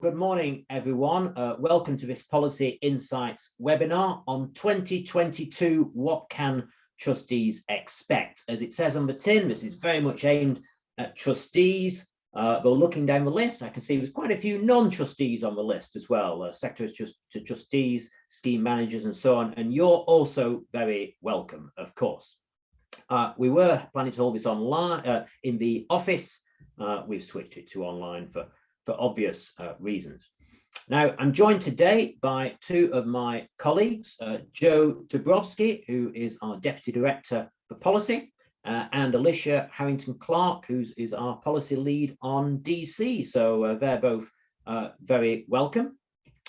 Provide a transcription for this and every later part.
Good morning, everyone. Welcome to this Policy Insights webinar on 2022, What Can Trustees Expect? As it says on the tin, this is very much aimed at trustees. But looking down the list, I can see there's quite a few non-trustees on the list as well, sectors to trustees, scheme managers, and so on. And you're also very welcome, of course. We were planning to hold this online in the office. We've switched it to online for obvious reasons. Now, I'm joined today by two of my colleagues, Joe Dabrowski, who is our Deputy Director for Policy, and Alyshia Harrington-Clark, who is our policy lead on DC. So they're both very welcome.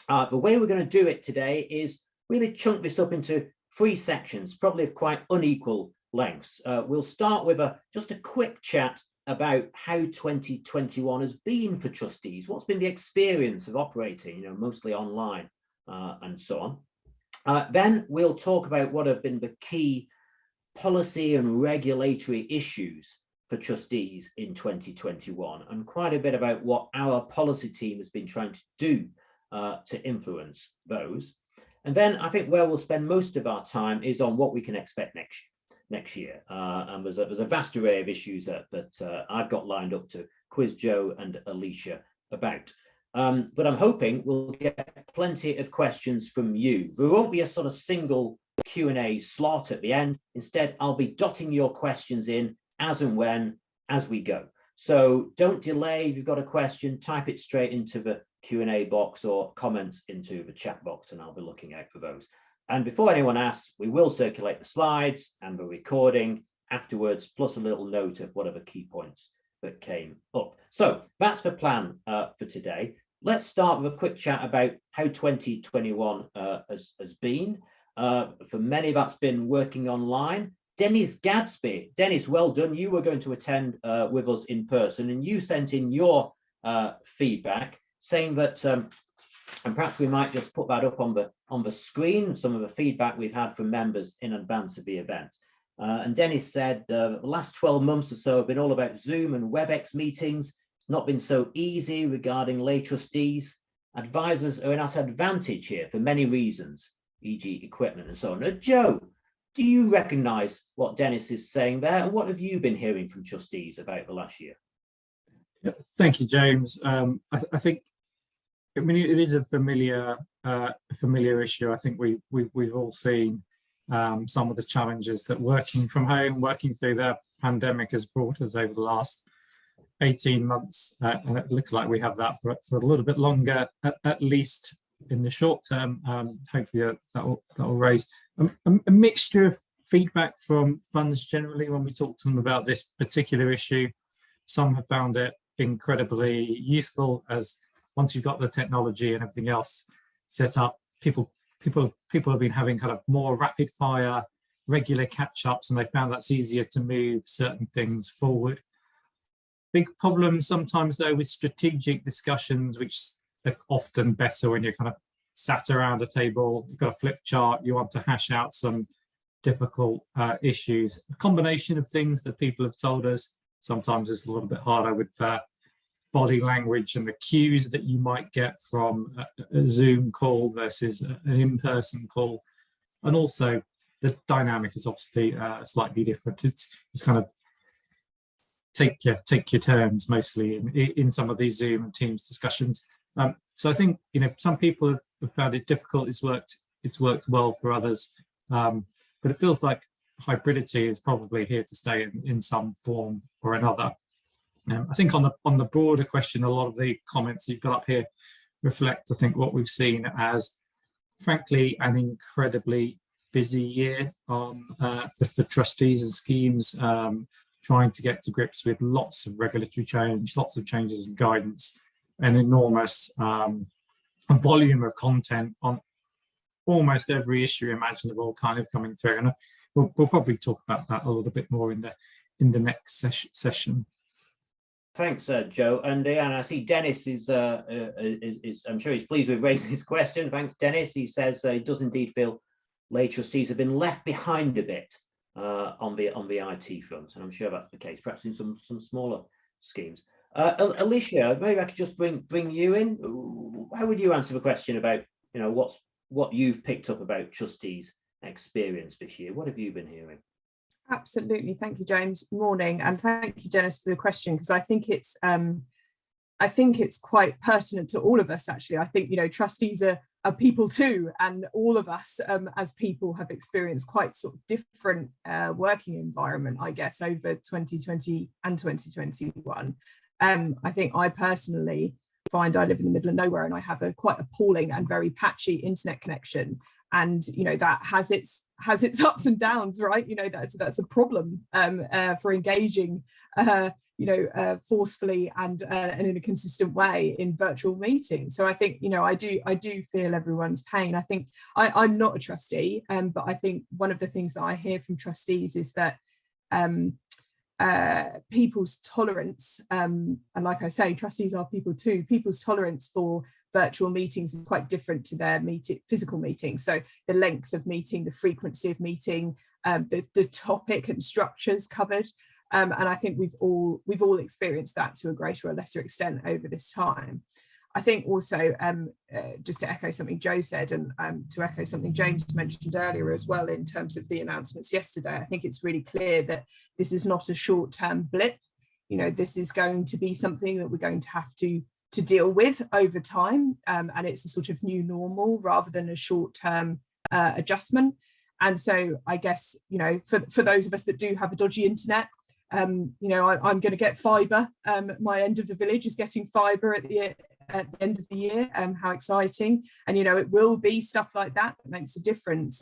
The way we're going to do it today is really chunk this up into three sections, probably of quite unequal lengths. We'll start with just a quick chat about how 2021 has been for trustees. What's been the experience of operating, mostly online and so on. Then we'll talk about what have been the key policy and regulatory issues for trustees in 2021, and quite a bit about what our policy team has been trying to do to influence those. And then I think where we'll spend most of our time is on what we can expect next year. And there's a vast array of issues that I've got lined up to quiz Joe and Alyshia about. But I'm hoping we'll get plenty of questions from you. There won't be a sort of single Q&A slot at the end. Instead, I'll be dotting your questions in as and when as we go. So don't delay. If you've got a question, type it straight into the Q&A box or comments into the chat box, and I'll be looking out for those. And before anyone asks, we will circulate the slides and the recording afterwards, plus a little note of whatever key points that came up. So that's the plan for today. Let's start with a quick chat about how 2021 has been. For many, that's been working online. Dennis Gadsby. Dennis, well done. You were going to attend with us in person, and you sent in your feedback saying that and perhaps we might just put that up on the screen, some of the feedback we've had from members in advance of the event. And Dennis said the last 12 months or so have been all about Zoom and WebEx meetings. It's not been so easy regarding lay trustees. Advisors are at advantage here for many reasons, e.g. equipment and so on. Now, Joe, do you recognise what Dennis is saying there? And what have you been hearing from trustees about the last year? Yeah, thank you, James. I think, I mean, it is a familiar issue. I think we've all seen some of the challenges that working from home, working through the pandemic has brought us over the last 18 months. And it looks like we have that for a little bit longer, at least in the short term. Hopefully that will raise a mixture of feedback from funds generally when we talk to them about this particular issue. Some have found it incredibly useful, as once you've got the technology and everything else set up, people have been having kind of more rapid fire, regular catch-ups, and they found that's easier to move certain things forward. Big problem sometimes though with strategic discussions, which are often better when you're kind of sat around a table, you've got a flip chart, you want to hash out some difficult issues. A combination of things that people have told us, sometimes it's a little bit harder with body language and the cues that you might get from a Zoom call versus an in-person call. And also the dynamic is obviously slightly different. It's kind of take your turns mostly in some of these Zoom and Teams discussions. So I think, some people have found it difficult. It's worked well for others, but it feels like hybridity is probably here to stay in some form or another. I think on the broader question, a lot of the comments you've got up here reflect, I think, what we've seen as, frankly, an incredibly busy year for trustees and schemes, trying to get to grips with lots of regulatory change, lots of changes in guidance, an enormous volume of content on almost every issue imaginable kind of coming through. And we'll probably talk about that a little bit more in the next session. Thanks, Joe. And I see Dennis is I'm sure he's pleased with raising his question. Thanks, Dennis. He says he does indeed feel lay trustees have been left behind a bit on the IT front, and I'm sure that's the case, perhaps in some smaller schemes. Alyshia, maybe I could just bring you in. How would you answer the question about, you know, what you've picked up about trustees' experience this year? What have you been hearing? Absolutely, thank you, James. Morning, and thank you, Dennis, for the question, because I think it's quite pertinent to all of us. Actually, I think, you know, trustees are people too, and all of us as people have experienced quite sort of different working environment, I guess, over 2020 and 2021. I think I personally find I live in the middle of nowhere, and I have a quite appalling and very patchy internet connection, and you know that has its ups and downs, right? You know, that's a problem for engaging forcefully and in a consistent way in virtual meetings. So I think, you know, I do feel everyone's pain. I think I'm not a trustee, but I think one of the things that I hear from trustees is that people's tolerance, and like I say, trustees are people too, people's tolerance for virtual meetings is quite different to their physical meetings. So the length of meeting, the frequency of meeting, the topic and structures covered. And I think we've all experienced that to a greater or lesser extent over this time. I think also, just to echo something Joe said, and to echo something James mentioned earlier as well, in terms of the announcements yesterday, I think it's really clear that this is not a short-term blip. You know, this is going to be something that we're going to have to deal with over time, and it's a sort of new normal rather than a short-term adjustment. And so I guess, you know, for those of us that do have a dodgy internet, you know, I'm going to get fibre. My end of the village is getting fibre at the end of the year. How exciting. And, you know, it will be stuff like that makes a difference.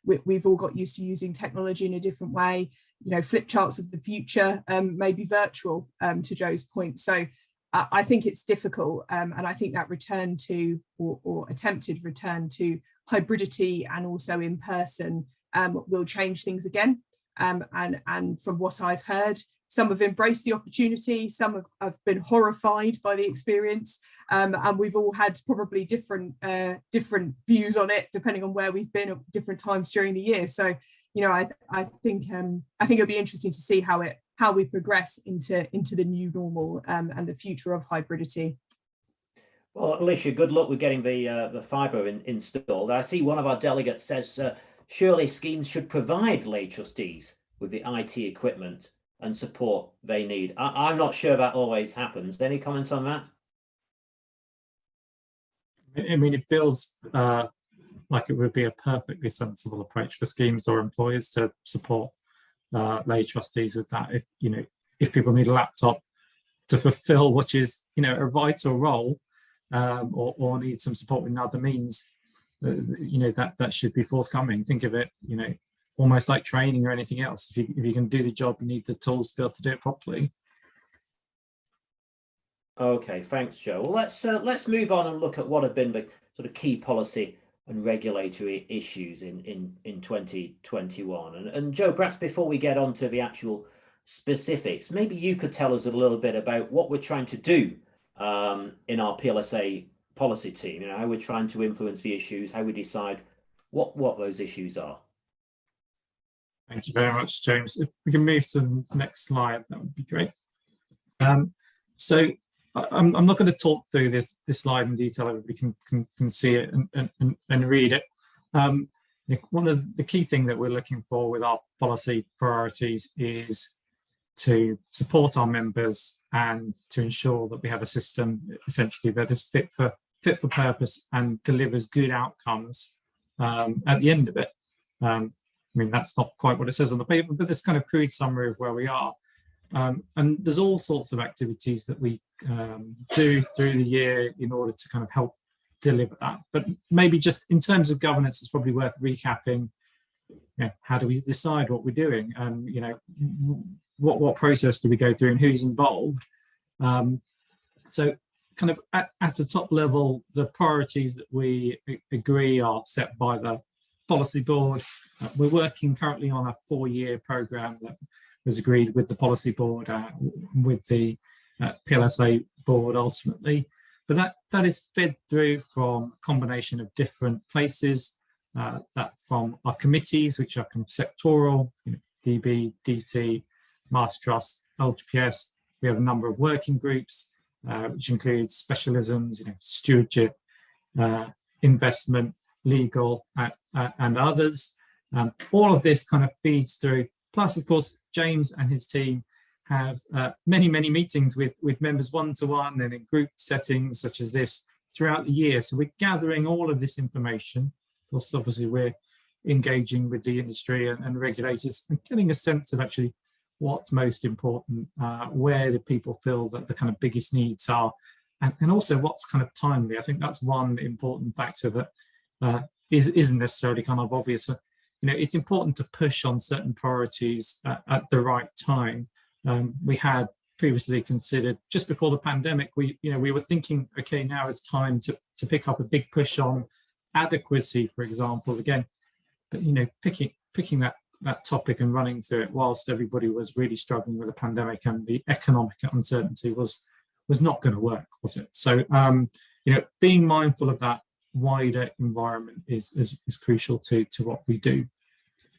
We've all got used to using technology in a different way. You know, flip charts of the future may be virtual, to Joe's point. So I think it's difficult. And I think that return to, or attempted return to hybridity and also in person will change things again. And from what I've heard, some have embraced the opportunity, some have been horrified by the experience, and we've all had probably different views on it, depending on where we've been at different times during the year. So, you know, I think it'll be interesting to see how we progress into the new normal and the future of hybridity. Well, Alyshia, good luck with getting the fibre installed. I see one of our delegates says, surely schemes should provide lay trustees with the IT equipment and support they need. I'm not sure that always happens. Any comments on that? I mean, it feels like it would be a perfectly sensible approach for schemes or employers to support lay trustees with that. If people need a laptop to fulfill what is, you know, a vital role, or need some support in other means, you know, that should be forthcoming. Think of it, you know, almost like training or anything else. If you can do the job, you need the tools to be able to do it properly. Okay, thanks, Joe. Well, let's move on and look at what have been the sort of key policy and regulatory issues in 2021. And Joe, perhaps before we get on to the actual specifics, maybe you could tell us a little bit about what we're trying to do in our PLSA policy team. You know, how we're trying to influence the issues, how we decide what those issues are. Thank you very much, James. If we can move to the next slide, that would be great. So I'm not going to talk through this slide in detail. Everybody can see it and read it. One of the key things that we're looking for with our policy priorities is to support our members and to ensure that we have a system essentially that is fit for purpose and delivers good outcomes at the end of it. I mean, that's not quite what it says on the paper, but this kind of crude summary of where we are. And there's all sorts of activities that we do through the year in order to kind of help deliver that. But maybe just in terms of governance, it's probably worth recapping. You know, how do we decide what we're doing? And you know, what process do we go through and who's involved? So kind of at the top level, the priorities that we agree are set by the policy board. We're working currently on a 4-year program that was agreed with the policy board, with the PLSA board ultimately. But that is fed through from a combination of different places, that from our committees, which are sectoral, you know, DB, DC, Master Trust, LGPS, We have a number of working groups, which includes specialisms, stewardship, investment, legal, and others. All of this kind of feeds through. Plus, of course, James and his team have many meetings with members one-to-one and in group settings such as this throughout the year. So we're gathering all of this information. Plus, obviously, we're engaging with the industry and regulators and getting a sense of actually what's most important, where do people feel that the kind of biggest needs are, and also what's kind of timely. I think that's one important factor that isn't necessarily kind of obvious. It's important to push on certain priorities at the right time. We had previously considered, just before the pandemic, we were thinking, okay, now it's time to pick up a big push on adequacy, for example, again, but picking that topic and running through it whilst everybody was really struggling with the pandemic and the economic uncertainty was not going to work, was it? So being mindful of that wider environment is crucial to what we do.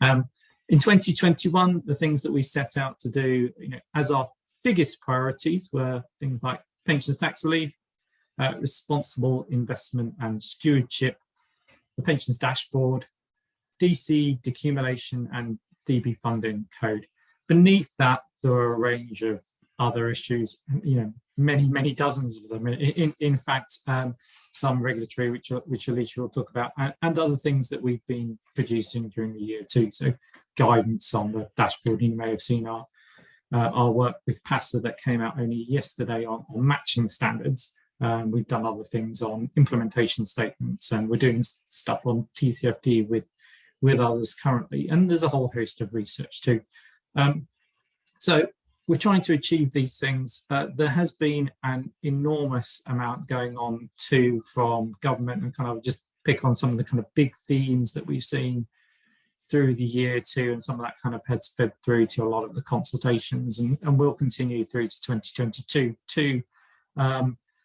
In 2021, the things that we set out to do, as our biggest priorities were things like pensions tax relief, responsible investment and stewardship, the pensions dashboard, DC decumulation, and DB funding code. Beneath that, there are a range of other issues, many dozens of them. In fact, some regulatory, which Alyshia will talk about, and other things that we've been producing during the year too. So guidance on the dashboard. You may have seen our work with PLSA that came out only yesterday on matching standards. We've done other things on implementation statements, and we're doing stuff on TCFD with others currently. And there's a whole host of research too. So we're trying to achieve these things. There has been an enormous amount going on too from government, and kind of just pick on some of the kind of big themes that we've seen through the year too, and some of that kind of has fed through to a lot of the consultations, and will continue through to 2022 too.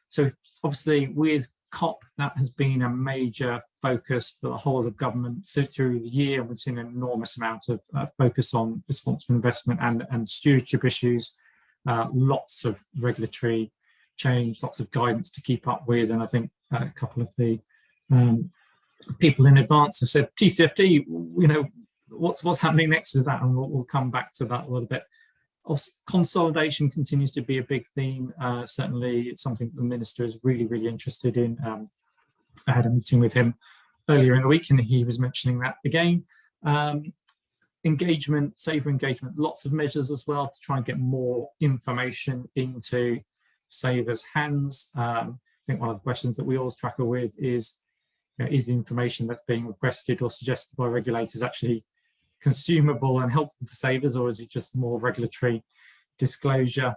So obviously with COP, that has been a major focus for the whole of government through the year, and we've seen an enormous amount of focus on responsible investment and stewardship issues, lots of regulatory change, lots of guidance to keep up with, and I think a couple of the people in advance have said TCFD, what's happening next with that, and we'll come back to that a little bit. Consolidation continues to be a big theme. Certainly, it's something the minister is really interested in. I had a meeting with him earlier in the week, and he was mentioning that again. Engagement, safer engagement, lots of measures as well to try and get more information into savers' hands. I think one of the questions that we always tackle with is the information that's being requested or suggested by regulators actually consumable and helpful to savers, or is it just more regulatory disclosure?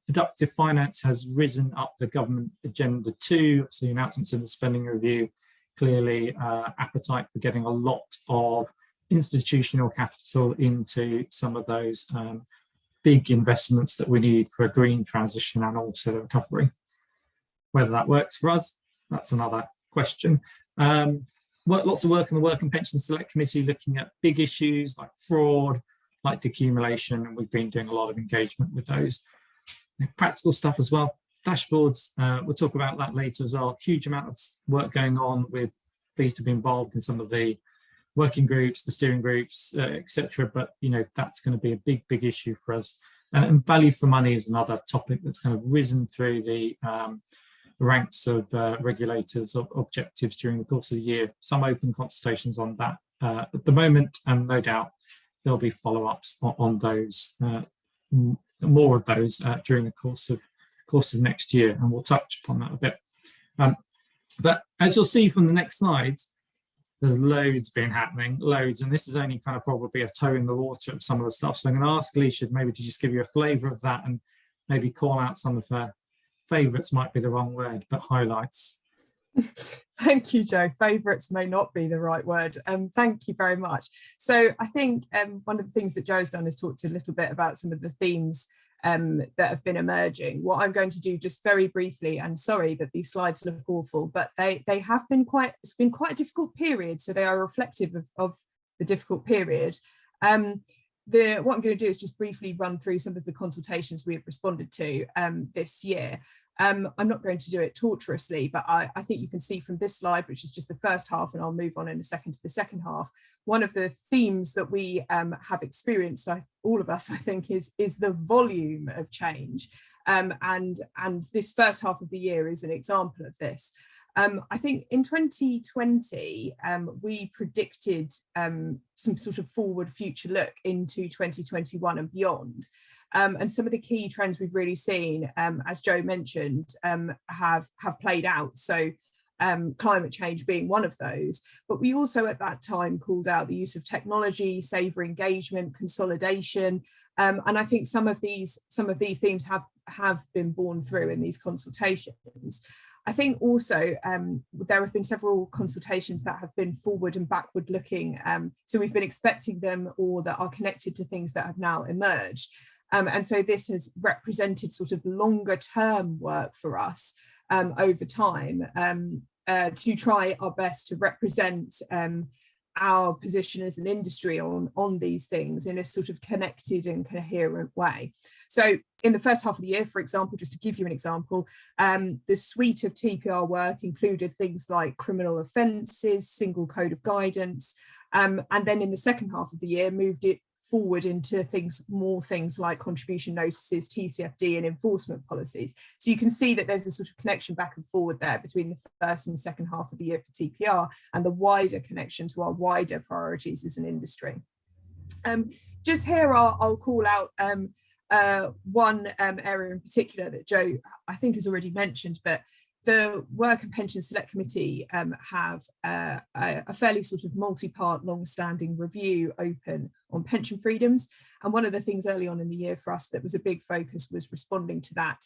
Productive finance has risen up the government agenda too. So the announcements in the spending review, clearly appetite for getting a lot of institutional capital into some of those big investments that we need for a green transition and also the recovery. Whether that works for us, that's another question. Lots of work on the Work and Pension Select Committee looking at big issues like fraud, like decumulation, and we've been doing a lot of engagement with those. Practical stuff as well. Dashboards, we'll talk about that later as well. Huge amount of work going on. We're pleased to be involved in some of the working groups, the steering groups, etc. But that's going to be a big issue for us. And value for money is another topic that's kind of risen through the ranks of regulators of objectives during the course of the year. Some open consultations on that at the moment, and no doubt there'll be follow-ups on those, more of those during the course of next year, and we'll touch upon that a bit. But as you'll see from the next slides, there's loads been happening, and this is only kind of probably a toe in the water of some of the stuff. So I'm going to ask Alyshia maybe to just give you a flavour of that and maybe call out some of her favourites, might be the wrong word, but highlights. Thank you, Joe. Favourites may not be the right word. Thank you very much. So I think one of the things that Joe's done is talked a little bit about some of the themes that have been emerging. What I'm going to do just very briefly, and sorry that these slides look awful, but they have been it's been quite a difficult period, so they are reflective of the difficult period. what I'm going to do is just briefly run through some of the consultations we have responded to this year. I'm not going to do it tortuously, but I think you can see from this slide, which is just the first half, and I'll move on in a second to the second half. One of the themes that we have experienced, all of us, I think, is the volume of change. And this first half of the year is an example of this. I think in 2020, we predicted some sort of forward future look into 2021 and beyond. And some of the key trends we've really seen, as Joe mentioned, have played out. So climate change being one of those. But we also at that time called out the use of technology, safer engagement, consolidation. And I think some of these themes have been borne through in these consultations. I think also there have been several consultations that have been forward and backward looking. So we've been expecting them or that are connected to things that have now emerged. And so this has represented sort of longer term work for us over time to try our best to represent our position as an industry on these things in a sort of connected and coherent way. So in the first half of the year, for example, just to give you an example, the suite of TPR work included things like criminal offences, single code of guidance, and then in the second half of the year moved it forward into more things like contribution notices, TCFD and enforcement policies. So you can see that there's a sort of connection back and forward there between the first and second half of the year for TPR and the wider connection to our wider priorities as an industry. Just here I'll call out one area in particular that Joe I think has already mentioned, but the Work and Pensions Select Committee have a fairly sort of multi-part long-standing review open on pension freedoms. And one of the things early on in the year for us that was a big focus was responding to that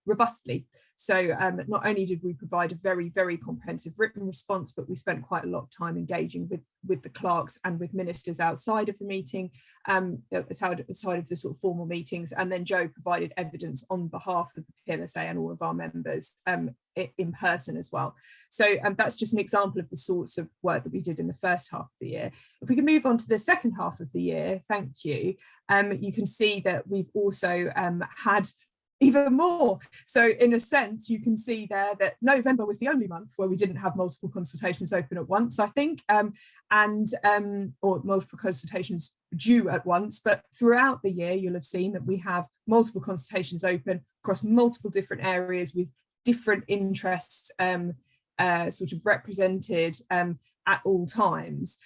robustly. So not only did we provide a very, very comprehensive written response, but we spent quite a lot of time engaging with the clerks and with ministers outside of the meeting, outside of the sort of formal meetings. And then Joe provided evidence on behalf of the PLSA and all of our members in person as well. So that's just an example of the sorts of work that we did in the first half of the year. If we can move on to the second half of the year, thank you. You can see that we've also had even more. So in a sense, you can see there that November was the only month where we didn't have multiple consultations open at once, I think, or multiple consultations due at once. But throughout the year, you'll have seen that we have multiple consultations open across multiple different areas with different interests sort of represented at all times.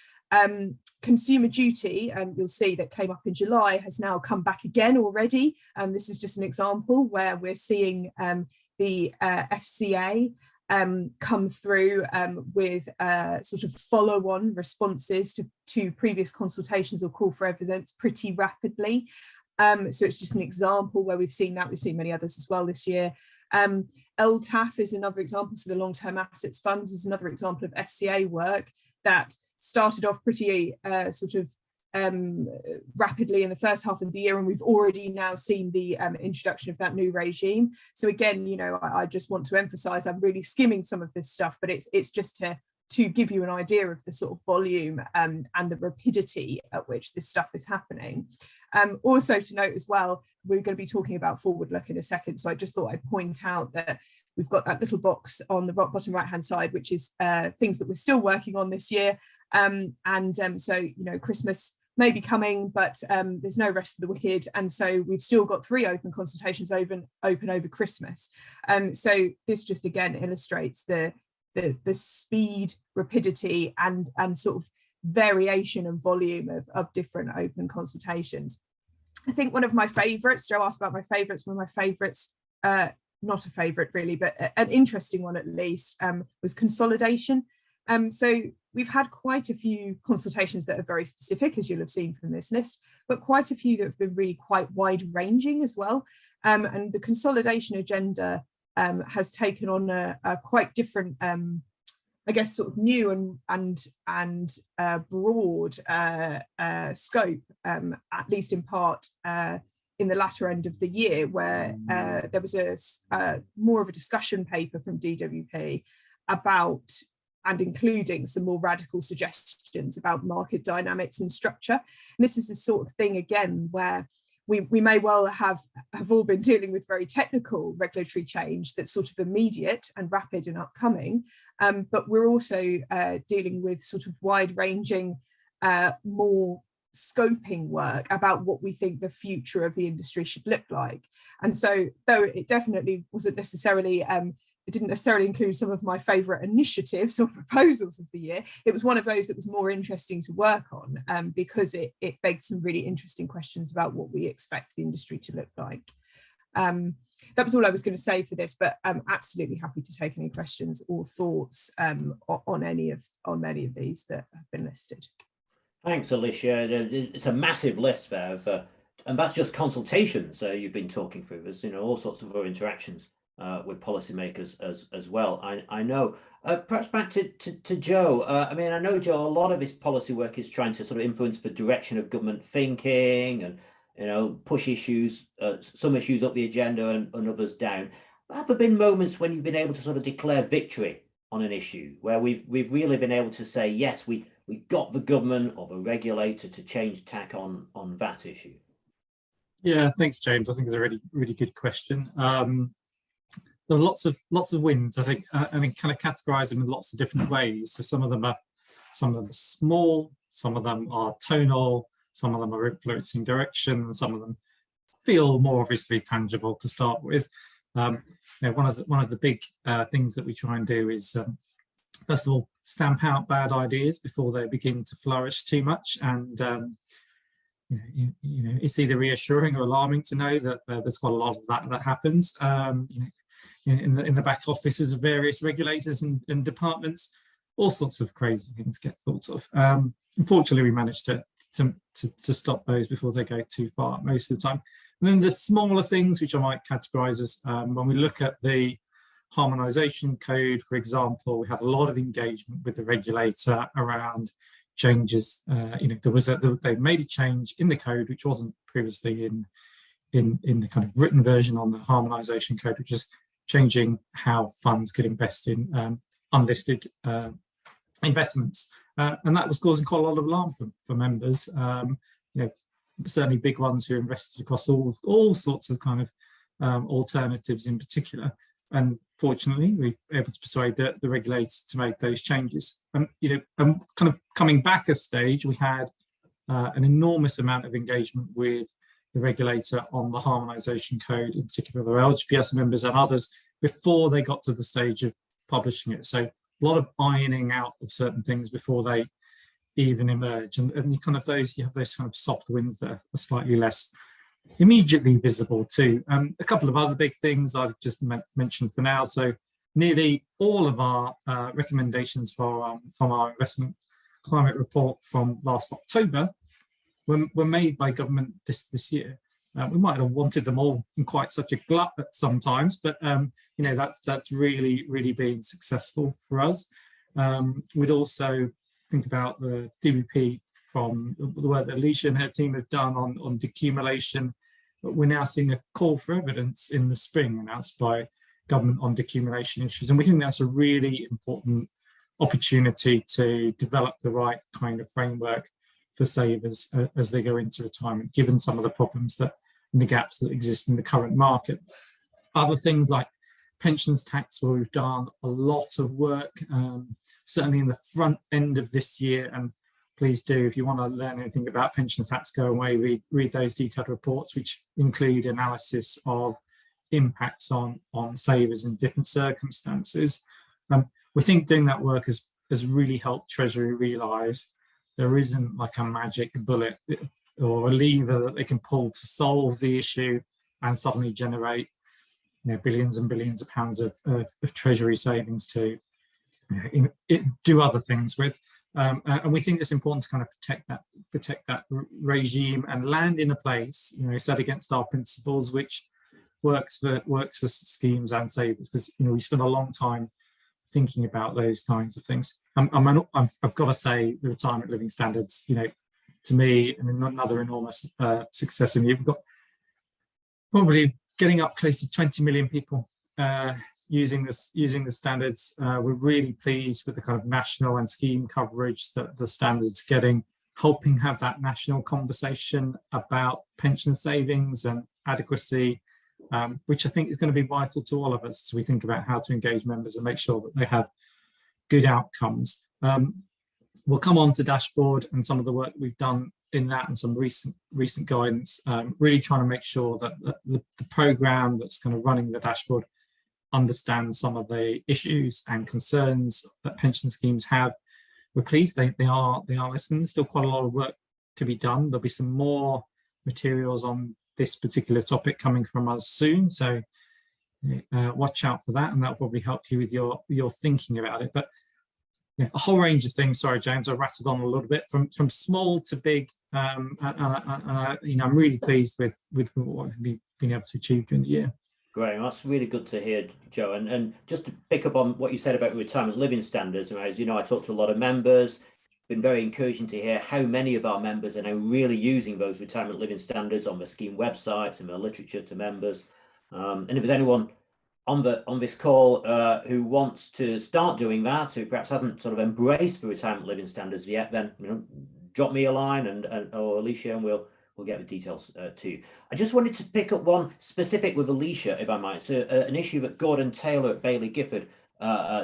Consumer duty, you'll see that came up in July, has now come back again already. This is just an example where we're seeing the FCA come through with sort of follow-on responses to previous consultations or call for evidence pretty rapidly. So it's just an example where we've seen that. We've seen many others as well this year. LTAF is another example. So the Long-Term Assets Funds is another example of FCA work that started off pretty sort of rapidly in the first half of the year, and we've already now seen the introduction of that new regime. So again, you know, I just want to emphasize I'm really skimming some of this stuff, but it's just to give you an idea of the sort of volume and the rapidity at which this stuff is happening. Also to note as well, we're going to be talking about forward look in a second, so I just thought I'd point out that we've got that little box on the bottom right hand side, which is things that we're still working on this year. So, you know, Christmas may be coming, but there's no rest for the wicked. And so we've still got 3 open consultations open over Christmas. So this just again illustrates the speed, rapidity and sort of variation and volume of different open consultations. I think one of my favorites, Joe asked about my favorites, one of my favorites, not a favorite really, but an interesting one at least, was consolidation. So we've had quite a few consultations that are very specific, as you'll have seen from this list, but quite a few that have been really quite wide ranging as well. And the consolidation agenda has taken on a quite different, I guess, sort of new and broad scope, at least in part in the latter end of the year, where there was more of a discussion paper from DWP about and including some more radical suggestions about market dynamics and structure. And this is the sort of thing, again, where we may well have all been dealing with very technical regulatory change that's sort of immediate and rapid and upcoming, but we're also dealing with sort of wide-ranging, more scoping work about what we think the future of the industry should look like. And so, though it definitely wasn't necessarily, it didn't necessarily include some of my favourite initiatives or proposals of the year, it was one of those that was more interesting to work on, because it begged some really interesting questions about what we expect the industry to look like. That was all I was going to say for this, but I'm absolutely happy to take any questions or thoughts on any of these that have been listed. Thanks, Alyshia. It's a massive list there, and that's just consultations you've been talking through. There's all sorts of other interactions with policymakers as well. I know. Perhaps back to Joe. I mean, I know, Joe, a lot of this policy work is trying to sort of influence the direction of government thinking and push issues, some issues up the agenda and others down. Have there been moments when you've been able to sort of declare victory on an issue where we've really been able to say, yes, we got the government or the regulator to change tack on that issue? Yeah, thanks, James. I think it's a really good question. There are lots of wins. I think I mean, kind of categorize them in lots of different ways. So some of them are small, some of them are tonal, some of them are influencing direction, some of them feel more obviously tangible to start with. One of the big things that we try and do is first of all stamp out bad ideas before they begin to flourish too much, and it's either reassuring or alarming to know that there's quite a lot of that happens. In the back offices of various regulators and departments, all sorts of crazy things get thought of. Unfortunately, we managed to stop those before they go too far most of the time. And then the smaller things, which I might categorise as when we look at the harmonisation code, for example, we had a lot of engagement with the regulator around changes. They made a change in the code which wasn't previously in the kind of written version on the harmonisation code, which is changing how funds could invest in unlisted investments, and that was causing quite a lot of alarm for members. Certainly big ones who invested across all sorts of kind of alternatives in particular. And fortunately, we were able to persuade the regulators to make those changes. And kind of coming back a stage, we had an enormous amount of engagement with the regulator on the harmonisation code, in particular the LGPS members and others, before they got to the stage of publishing it. So a lot of ironing out of certain things before they even emerge. And you have those kind of soft wins that are slightly less immediately visible too. A couple of other big things I've just mentioned for now. So nearly all of our recommendations from our investment climate report from last October were made by government this year. We might have wanted them all in quite such a glut at sometimes, but that's really been successful for us. We'd also think about the DBP from the work that Alyshia and her team have done on decumulation. But we're now seeing a call for evidence in the spring announced by government on decumulation issues, and we think that's a really important opportunity to develop the right kind of framework for savers as they go into retirement, given some of the problems and the gaps that exist in the current market. Other things like pensions tax, where we've done a lot of work, certainly in the front end of this year. And please do, if you want to learn anything about pensions tax, go away, read those detailed reports, which include analysis of impacts on savers in different circumstances. We think doing that work has really helped Treasury realise there isn't like a magic bullet or a lever that they can pull to solve the issue and suddenly generate billions and billions of pounds of Treasury savings to do other things with. And we think it's important to kind of protect that regime and land in a place, set against our principles, which works for schemes and savers, because we spend a long time thinking about those kinds of things. I've got to say, the retirement living standards, to me, another enormous success in the year. We've got probably getting up close to 20 million people using the standards. We're really pleased with the kind of national and scheme coverage that the standards getting, helping have that national conversation about pension savings and adequacy, which I think is going to be vital to all of us as we think about how to engage members and make sure that they have good outcomes. We'll come on to dashboard and some of the work we've done in that and some recent guidance, really trying to make sure that the program that's kind of running the dashboard understands some of the issues and concerns that pension schemes have. We're pleased they are listening. Still quite a lot of work to be done. There'll be some more materials on this particular topic coming from us soon, so watch out for that, and that'll probably help you with your thinking about it. But yeah, a whole range of things. Sorry, James, I rattled on a little bit from small to big. And I'm really pleased with what we've been able to achieve during the year. Great, that's really good to hear, Joe. And just to pick up on what you said about retirement living standards, as you know, I talked to a lot of members. It's been very encouraging to hear how many of our members are now really using those retirement living standards on the scheme websites and the literature to members. And if there's anyone on this call who wants to start doing that, who perhaps hasn't sort of embraced the retirement living standards yet, then drop me a line or Alyshia, and we'll get the details to you. I just wanted to pick up one specific with Alyshia, if I might. So an issue that Gordon Taylor at Bailey Gifford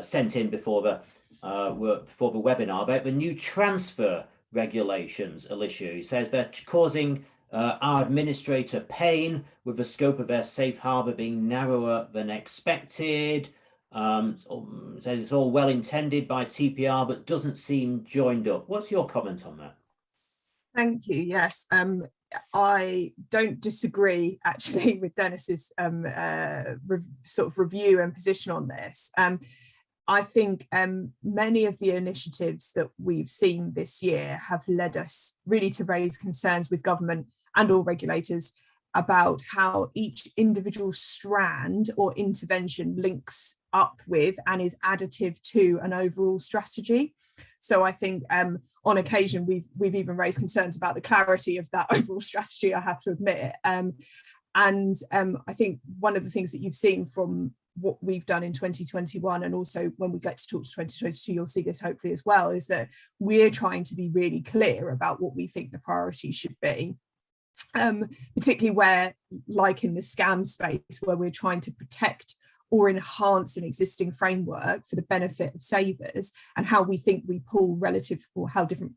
sent in before the webinar about the new transfer regulations, Alyshia. He says they're causing our administrator pain with the scope of their safe harbour being narrower than expected. Says it's all well intended by TPR, but doesn't seem joined up. What's your comment on that? Thank you. Yes, I don't disagree actually with Dennis's sort of review and position on this. I think many of the initiatives that we've seen this year have led us really to raise concerns with government and all regulators about how each individual strand or intervention links up with and is additive to an overall strategy. So I think on occasion we've even raised concerns about the clarity of that overall strategy, I have to admit. And I think one of the things that you've seen from what we've done in 2021, and also when we get to talk to 2022, you'll see this hopefully as well, is that we're trying to be really clear about what we think the priorities should be. Particularly where, like in the scam space, where we're trying to protect or enhance an existing framework for the benefit of savers, and how we think we pull relative, or how different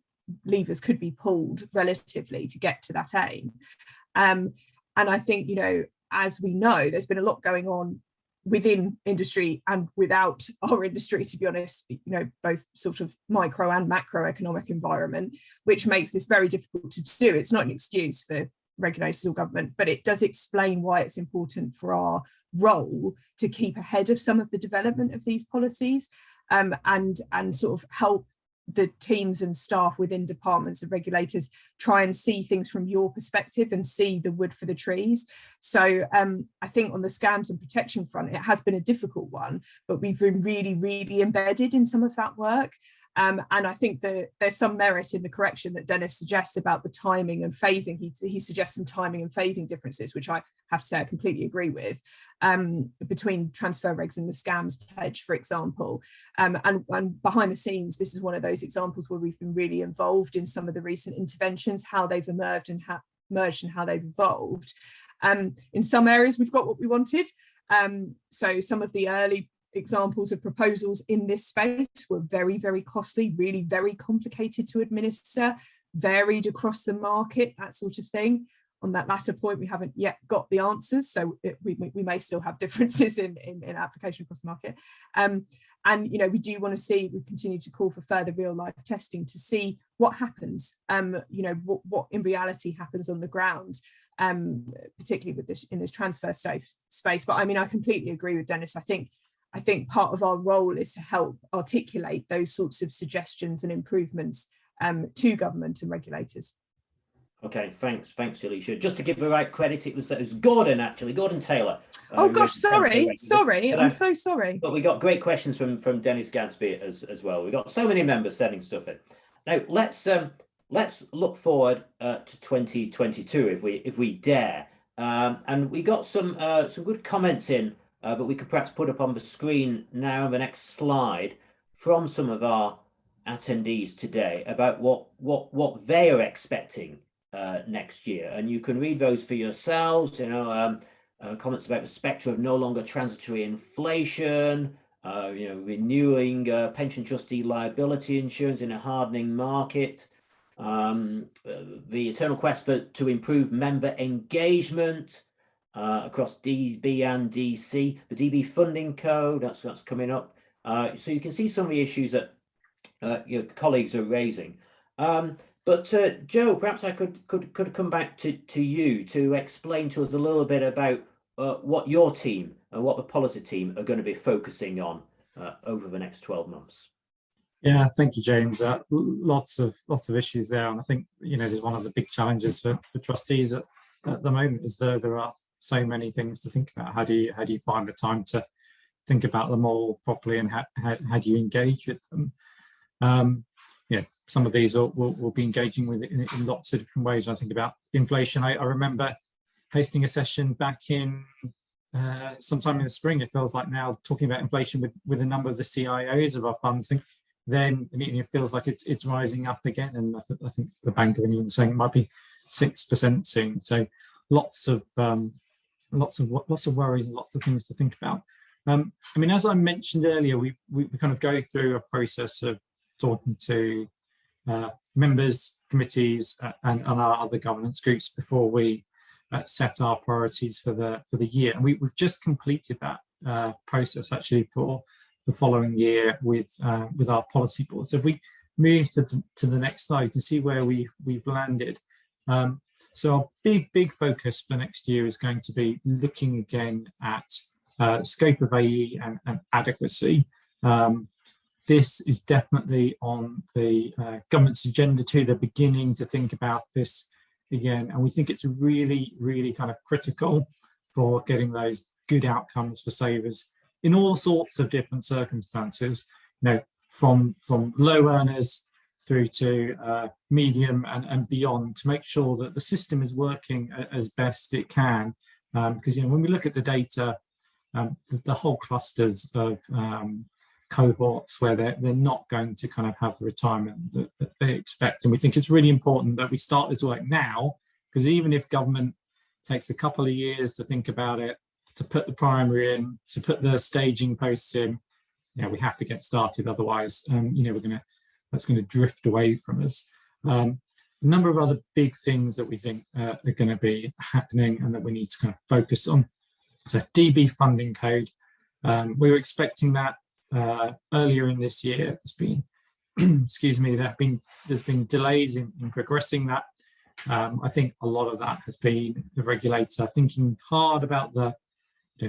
levers could be pulled relatively to get to that aim. And I think, as we know, there's been a lot going on within industry and without our industry, to be honest, both sort of micro and macroeconomic environment, which makes this very difficult to do. It's not an excuse for regulators or government, but it does explain why it's important for our role to keep ahead of some of the development of these policies, and sort of help the teams and staff within departments of regulators try and see things from your perspective and see the wood for the trees. So I think on the scams and protection front, it has been a difficult one, but we've been really, really embedded in some of that work. And I think that there's some merit in the correction that Dennis suggests about the timing and phasing. He suggests some timing and phasing differences, which I have to say I completely agree with, between transfer regs and the scams pledge, for example. And behind the scenes, this is one of those examples where we've been really involved in some of the recent interventions, how they've emerged and how they've evolved. In some areas, we've got what we wanted. So some of the early examples of proposals in this space were very, very costly, really very complicated to administer, varied across the market, that sort of thing. On that latter point, we haven't yet got the answers, so we may still have differences in application across the market. And we do want to see, we continue to call for further real life testing to see what happens, what in reality happens on the ground, particularly with this in this transfer space. But I mean, I completely agree with Dennis. I think part of our role is to help articulate those sorts of suggestions and improvements to government and regulators. Okay, thanks, Alyshia. Just to give the right credit, it was Gordon Taylor. Oh gosh, sorry, I'm so sorry. But we got great questions from Dennis Gadsby as well. We got so many members sending stuff in. Now let's look forward to 2022 if we dare. And we got some good comments in but we could perhaps put up on the screen now the next slide from some of our attendees today about what they are expecting next year, and you can read those for yourselves. Comments about the spectre of no longer transitory inflation, renewing pension trustee liability insurance in a hardening market, the eternal quest to improve member engagement across DB and DC, the DB funding code, that's coming up. So you can see some of the issues that your colleagues are raising. But Joe, perhaps I could come back to you to explain to us a little bit about what your team and what the policy team are going to be focusing on over the next 12 months. Yeah, thank you, James. Lots of issues there, and I think there's one of the big challenges for trustees at the moment is there are so many things to think about. How do you find the time to think about them all properly, and how do you engage with them? Some of these we'll be engaging with in lots of different ways. When I think about inflation, I remember hosting a session back in sometime in the spring, it feels like now, talking about inflation with a number of the CIOs of our funds. Then it feels like it's rising up again, and I think the Bank of England is saying it might be 6% soon. So lots of worries and lots of things to think about. As I mentioned earlier, we kind of go through a process of talking to members, committees, and our other governance groups before we set our priorities for the year. And we've just completed that process actually for the following year with our policy board. So if we move to the next slide to see where we've landed. So our big focus for next year is going to be looking again at scope of AE and adequacy. This is definitely on the government's agenda too. They're beginning to think about this again, and we think it's really kind of critical for getting those good outcomes for savers in all sorts of different circumstances, from low earners through to medium and beyond, to make sure that the system is working as best it can. Because when we look at the data, the whole clusters of cohorts where they're not going to kind of have the retirement that they expect, and we think it's really important that we start this work now, because even if government takes a couple of years to think about it, to put the primary in, to put the staging posts in, we have to get started, otherwise that's going to drift away from us. A number of other big things that we think are going to be happening and that we need to kind of focus on. So DB funding code, we were expecting that earlier in this year. There's been there's been delays in progressing that. I think a lot of that has been the regulator thinking hard about the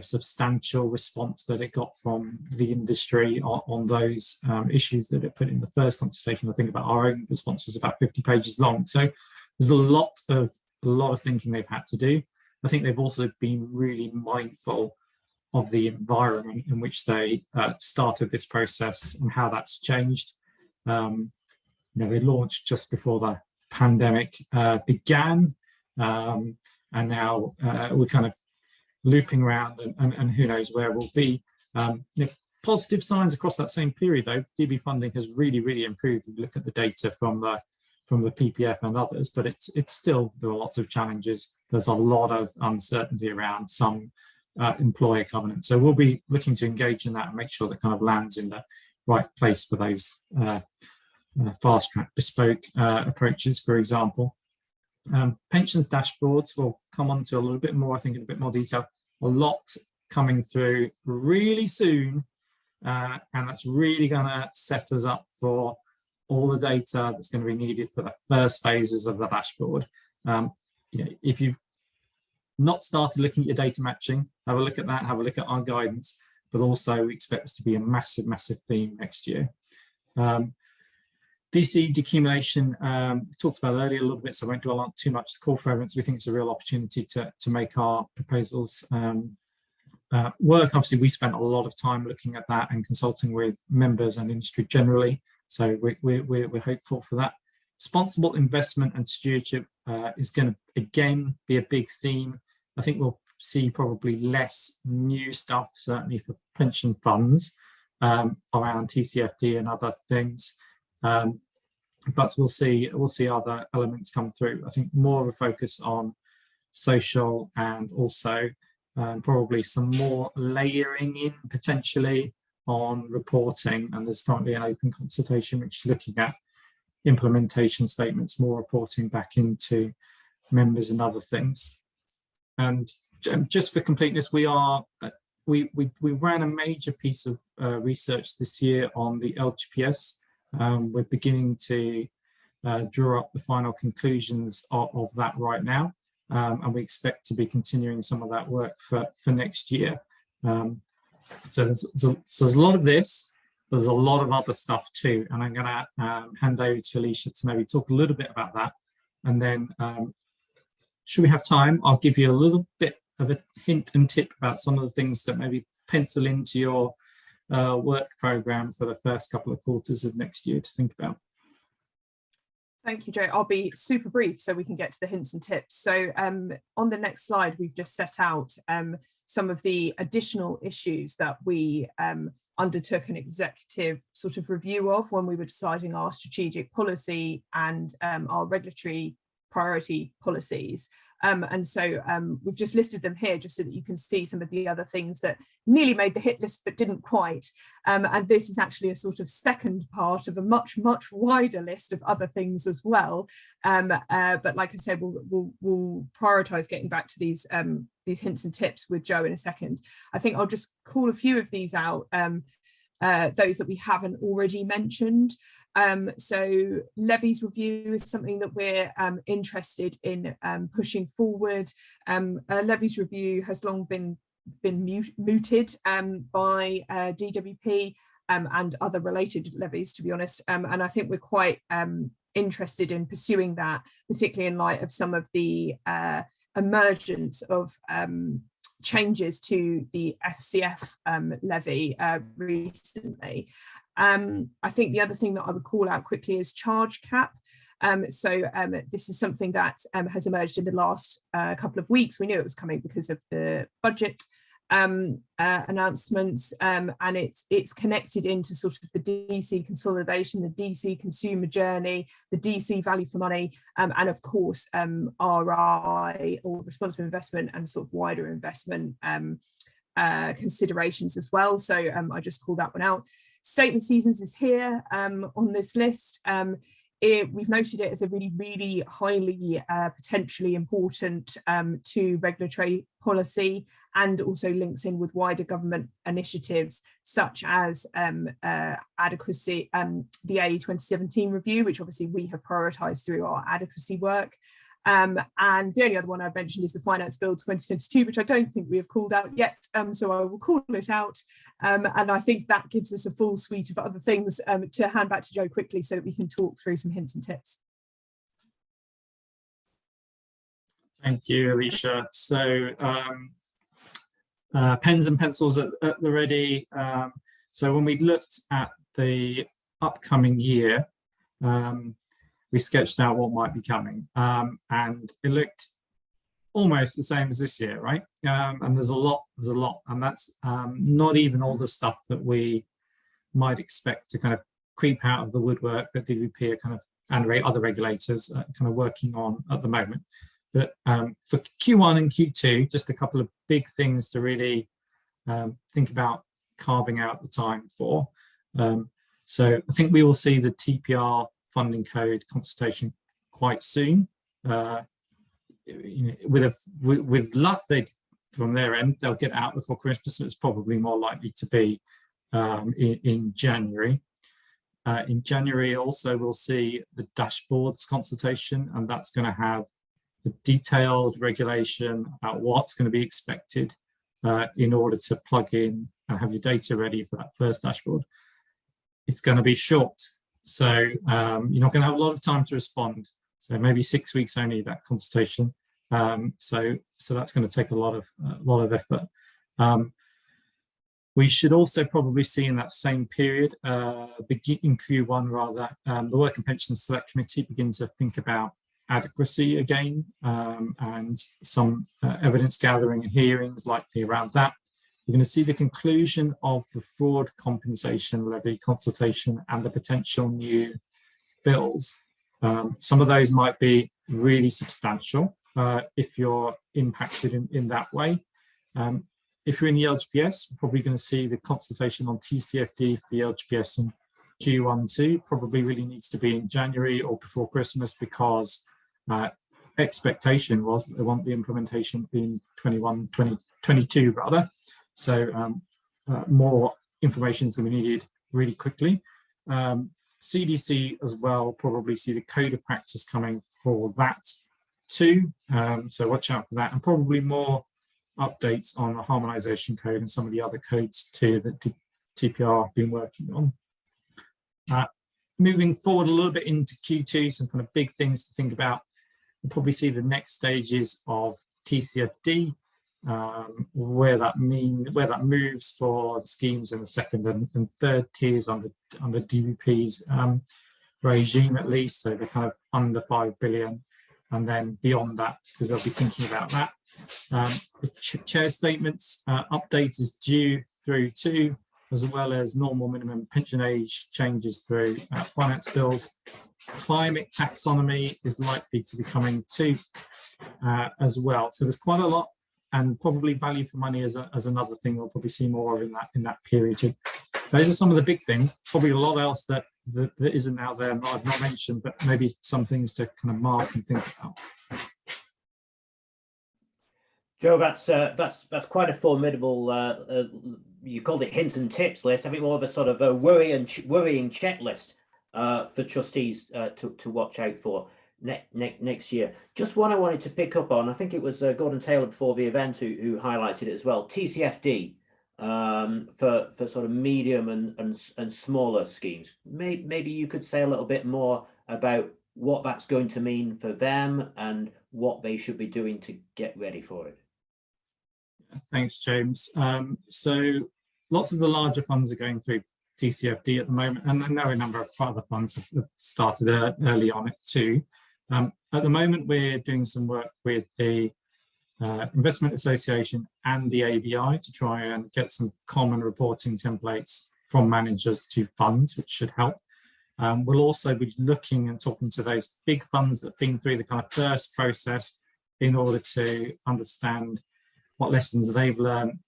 substantial response that it got from the industry on those issues that it put in the first consultation. I think about our own response was about 50 pages long. So there's a lot of thinking they've had to do. I think they've also been really mindful of the environment in which they started this process and how that's changed. They launched just before the pandemic began, and now we're kind of looping around, and who knows where we'll be. Positive signs across that same period, though. DB funding has really improved. If you look at the data from the PPF and others, but it's still, there are lots of challenges. There's a lot of uncertainty around some employer covenants. So we'll be looking to engage in that and make sure that kind of lands in the right place for those fast track bespoke approaches, for example. Pensions dashboards we'll come on to a little bit more, I think, in a bit more detail. A lot coming through really soon, and that's really going to set us up for all the data that's going to be needed for the first phases of the dashboard. If you've not started looking at your data matching, have a look at that, have a look at our guidance, but also we expect this to be a massive theme next year. DC decumulation, we talked about earlier a little bit, so I won't dwell on too much. The call for evidence, we think it's a real opportunity to make our proposals work. Obviously, we spent a lot of time looking at that and consulting with members and industry generally, so we're hopeful for that. Responsible investment and stewardship is going to, again, be a big theme. I think we'll see probably less new stuff, certainly for pension funds, around TCFD and other things. But we'll see other elements come through. I think more of a focus on social, and also probably some more layering in potentially on reporting. And there's currently an open consultation which is looking at implementation statements, more reporting back into members and other things. And just for completeness, we ran a major piece of research this year on the LGPS. We're beginning to draw up the final conclusions of that right now, and we expect to be continuing some of that work for next year. So there's a lot of this, but there's a lot of other stuff too, and I'm going to hand over to Alyshia to maybe talk a little bit about that, and then should we have time, I'll give you a little bit of a hint and tip about some of the things that maybe pencil into your work program for the first couple of quarters of next year to think about. Thank you, Joe. I'll be super brief so we can get to the hints and tips. So on the next slide, we've just set out some of the additional issues that we undertook an executive sort of review of when we were deciding our strategic policy and our regulatory priority policies. And so we've just listed them here just so that you can see some of the other things that nearly made the hit list but didn't quite. And this is actually a sort of second part of a much wider list of other things as well. But like I said, we'll prioritise getting back to these hints and tips with Joe in a second. I think I'll just call a few of these out, those that we haven't already mentioned. So levies review is something that we're interested in pushing forward. A levies review has long been mooted by DWP and other related levies, to be honest. And I think we're quite interested in pursuing that, particularly in light of some of the emergence of changes to the FCF levy recently. I think the other thing that I would call out quickly is charge cap. This is something that has emerged in the last couple of weeks. We knew it was coming because of the budget announcements, and it's connected into sort of the DC consolidation, the DC consumer journey, the DC value for money, and of course RI, or responsible investment, and sort of wider investment considerations as well. So I just call that one out. Statement seasons is here on this list. We've noted it as a really highly potentially important to regulatory policy, and also links in with wider government initiatives such as adequacy, the A 2017 review, which obviously we have prioritised through our adequacy work. And the only other one I've mentioned is the Finance Bill 2022, which I don't think we have called out yet, so I will call it out. And I think that gives us a full suite of other things to hand back to Joe quickly so that we can talk through some hints and tips. Thank you, Alyshia. So pens and pencils at the ready. So when we looked at the upcoming year, we sketched out what might be coming, and it looked almost the same as this year, right? And there's a lot, and that's not even all the stuff that we might expect to kind of creep out of the woodwork that DWP are kind of, and other regulators are kind of working on at the moment. But for Q1 and Q2, just a couple of big things to really think about carving out the time for. So I think we will see the TPR funding code consultation quite soon. With luck, from their end, they'll get out before Christmas. So it's probably more likely to be in January. In January, also, we'll see the dashboards consultation, and that's going to have a detailed regulation about what's going to be expected in order to plug in and have your data ready for that first dashboard. It's going to be short, so you're not going to have a lot of time to respond. So maybe 6 weeks only, that consultation. So that's going to take a lot of effort. We should also probably see in that same period, in Q1 rather, the Work and Pensions Select Committee begin to think about adequacy again, and some evidence gathering and hearings likely around that. You're going to see the conclusion of the fraud compensation levy consultation and the potential new bills. Some of those might be really substantial if you're impacted in that way. If you're in the LGPS, we're probably going to see the consultation on TCFD for the LGPS in Q1-2, probably really needs to be in January or before Christmas, because expectation was that they want the implementation in 2022 rather. So more information is going to be needed really quickly. CDC as well, probably see the code of practice coming for that too. So watch out for that, and probably more updates on the harmonization code and some of the other codes too that TPR have been working on. Moving forward a little bit into Q2, some kind of big things to think about. We'll probably see the next stages of TCFD, where that moves for the schemes in the second and third tiers under DBP's regime at least, so they're kind of under 5 billion, and then beyond that, because they'll be thinking about that. The chair statements update is due through too, as well as normal minimum pension age changes through finance bills. Climate taxonomy is likely to be coming too as well. So there's quite a lot, and probably value for money as another thing we'll probably see more of in that period too. Those are some of the big things. Probably a lot else that isn't out there that I've not mentioned, but maybe some things to kind of mark and think about. Joe, that's quite a formidable. You called it hints and tips list. I think more of a sort of a worrying checklist for trustees to watch out for next year. Just one I wanted to pick up on. I think it was Gordon Taylor before the event who highlighted it as well. TCFD for sort of medium and smaller schemes. Maybe you could say a little bit more about what that's going to mean for them and what they should be doing to get ready for it. Thanks, James. So lots of the larger funds are going through TCFD at the moment, and I know a number of other funds have started early on it too. At the moment, we're doing some work with the Investment Association and the ABI to try and get some common reporting templates from managers to funds, which should help. We'll also be looking and talking to those big funds that have been through the kind of first process in order to understand what lessons they've learned,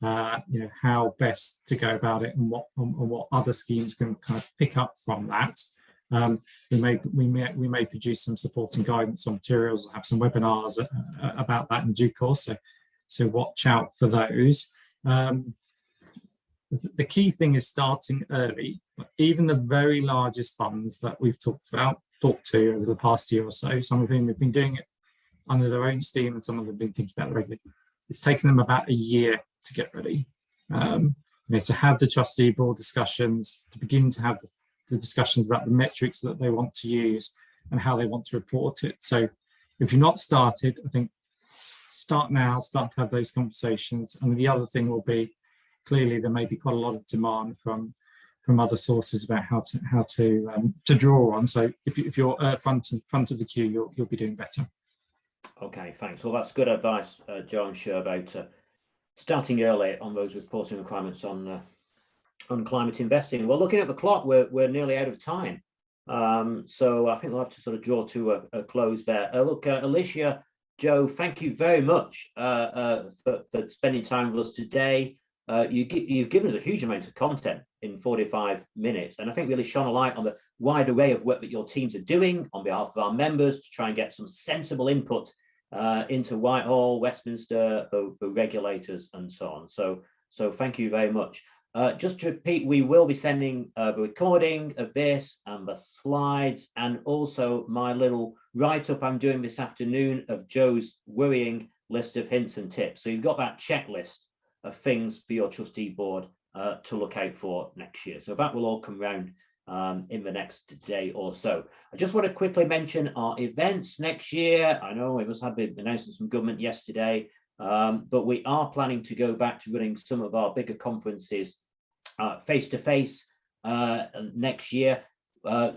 how best to go about it, and what other schemes can kind of pick up from that. We may produce some supporting guidance on materials, have some webinars about that in due course. So watch out for those. The key thing is starting early. Even the very largest funds that we've talked to over the past year or so, some of whom have been doing it under their own steam, and some of them have been thinking about it regularly. It's taken them about a year to get ready. To have the trustee board discussions, to begin to have the discussions about the metrics that they want to use and how they want to report it. So if you're not started, I think start now, start to have those conversations. And the other thing will be, clearly there may be quite a lot of demand from other sources about how to draw on. So if you're front of the queue, you'll be doing better. Okay, thanks. Well, that's good advice, Joe, I'm sure, about starting early on those reporting requirements on climate investing. Well, looking at the clock, we're nearly out of time. So I think we'll have to sort of draw to a close there. Look, Alyshia, Joe, thank you very much for spending time with us today. You've given us a huge amount of content in 45 minutes, and I think really shone a light on the wide array of work that your teams are doing on behalf of our members to try and get some sensible input into Whitehall, Westminster, the regulators, and so on. So thank you very much. Just to repeat, we will be sending the recording of this and the slides, and also my little write-up I'm doing this afternoon of Joe's worrying list of hints and tips. So you've got that checklist of things for your trustee board to look out for next year. So that will all come round in the next day or so. I just want to quickly mention our events next year. I know we must have the announcements from government yesterday, but we are planning to go back to running some of our bigger conferences face-to-face next year.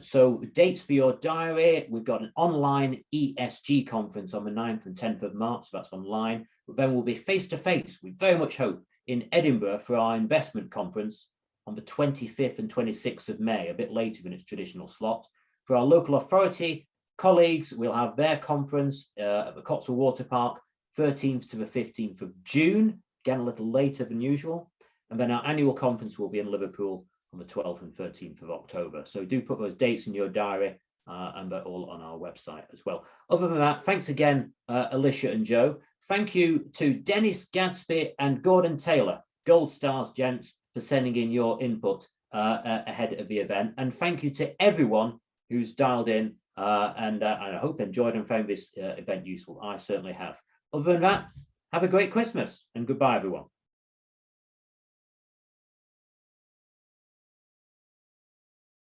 So dates for your diary, we've got an online ESG conference on the 9th and 10th of March, so that's online. But then we'll be face-to-face, we very much hope, in Edinburgh for our investment conference on the 25th and 26th of May, a bit later than its traditional slot. For our local authority colleagues, we'll have their conference at the Cotswold Water Park, 13th to the 15th of June, again a little later than usual. And then our annual conference will be in Liverpool on the 12th and 13th of October. So do put those dates in your diary, and they're all on our website as well. Other than that, thanks again, Alyshia and Joe. Thank you to Dennis Gadsby and Gordon Taylor, gold stars, gents, for sending in your input ahead of the event. And thank you to everyone who's dialed in, and I hope enjoyed and found this event useful. I certainly have. Other than that, have a great Christmas and goodbye, everyone.